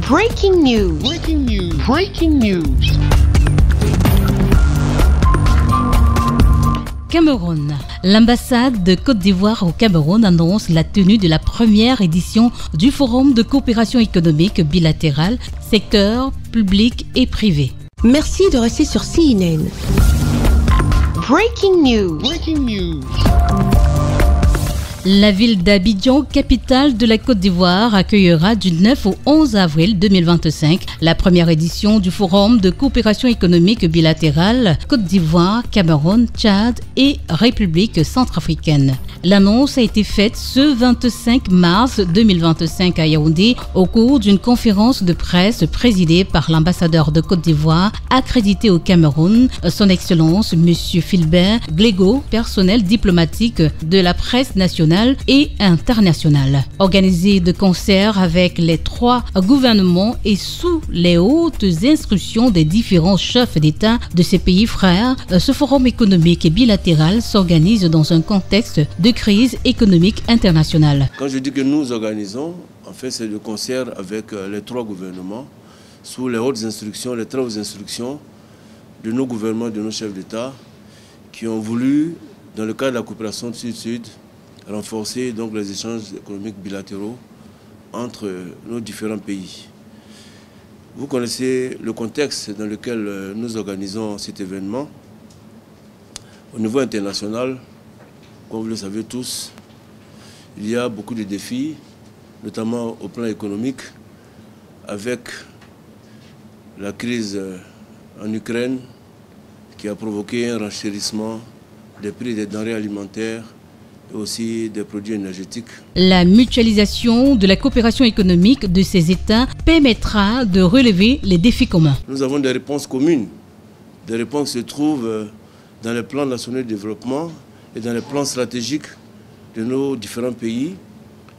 Breaking news. Breaking news. Breaking news. Cameroun. L'ambassade de Côte d'Ivoire au Cameroun annonce la tenue de la première édition du Forum de coopération économique bilatérale, secteur public et privé. Merci de rester sur CNN. Breaking news. Breaking news. La ville d'Abidjan, capitale de la Côte d'Ivoire, accueillera du 9 au 11 avril 2025 la première édition du Forum de coopération économique bilatérale Côte d'Ivoire, Cameroun, Tchad et République centrafricaine. L'annonce a été faite ce 25 mars 2025 à Yaoundé au cours d'une conférence de presse présidée par l'ambassadeur de Côte d'Ivoire accrédité au Cameroun, son Excellence M. Philbert Glégo, personnel diplomatique de la presse nationale et internationale. Organisé de concert avec les 3 gouvernements et sous les hautes instructions des différents chefs d'État de ces pays frères, ce forum économique et bilatéral s'organise dans un contexte de crise économique internationale. Quand je dis que nous organisons, en fait c'est le concert avec les 3 gouvernements sous les hautes instructions, les très hautes instructions de nos gouvernements, de nos chefs d'État qui ont voulu, dans le cadre de la coopération Sud-Sud, renforcer donc les échanges économiques bilatéraux entre nos différents pays. Vous connaissez le contexte dans lequel nous organisons cet événement. Au niveau international, comme vous le savez tous, il y a beaucoup de défis, notamment au plan économique, avec la crise en Ukraine qui a provoqué un renchérissement des prix des denrées alimentaires et aussi des produits énergétiques. La mutualisation de la coopération économique de ces États permettra de relever les défis communs. Nous avons des réponses communes. Des réponses se trouvent dans les plans nationaux de développement et dans les plans stratégiques de nos différents pays.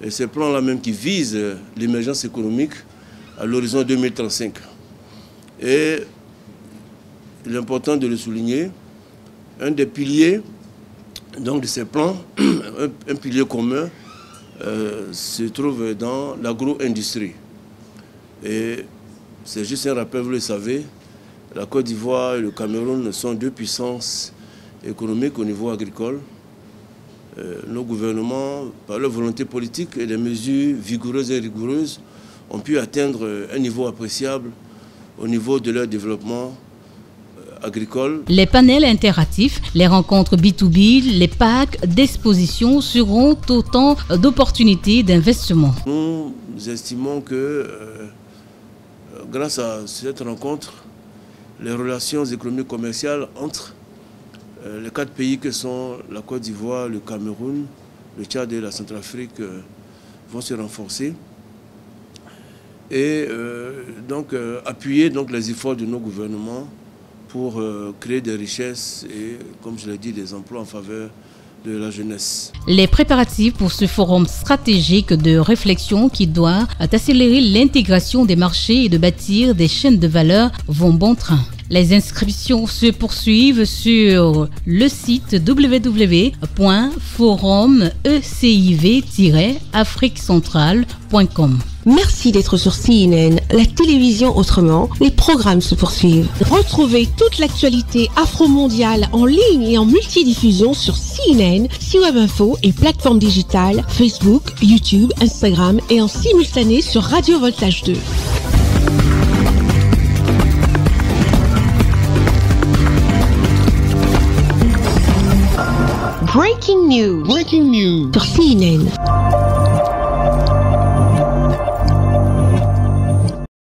Et ces plans-là même qui visent l'émergence économique à l'horizon 2035. Et il est important de le souligner, un des piliers donc, de ces plans, un pilier commun, se trouve dans l'agro-industrie. Et c'est juste un rappel, vous le savez, la Côte d'Ivoire et le Cameroun sont 2 puissances économiques au niveau agricole. Nos gouvernements, par leur volonté politique et des mesures vigoureuses et rigoureuses, ont pu atteindre un niveau appréciable au niveau de leur développement agricole. Les panels interactifs, les rencontres B2B, les packs d'exposition seront autant d'opportunités d'investissement. Nous estimons que grâce à cette rencontre, les relations économiques commerciales entre les 4 pays que sont la Côte d'Ivoire, le Cameroun, le Tchad et la Centrafrique vont se renforcer et donc appuyer donc, les efforts de nos gouvernements pour créer des richesses et, comme je l'ai dit, des emplois en faveur de la jeunesse. Les préparatifs pour ce forum stratégique de réflexion qui doit accélérer l'intégration des marchés et de bâtir des chaînes de valeur vont bon train. Les inscriptions se poursuivent sur le site www.forumeciv-afriquecentrale.com. Merci d'être sur CNN, la télévision autrement. Les programmes se poursuivent. Retrouvez toute l'actualité afro-mondiale en ligne et en multidiffusion sur CNN, C-Web Info et plateformes digitales, Facebook, YouTube, Instagram et en simultané sur Radio Voltage 2. Breaking news. Breaking news. Sur CNN.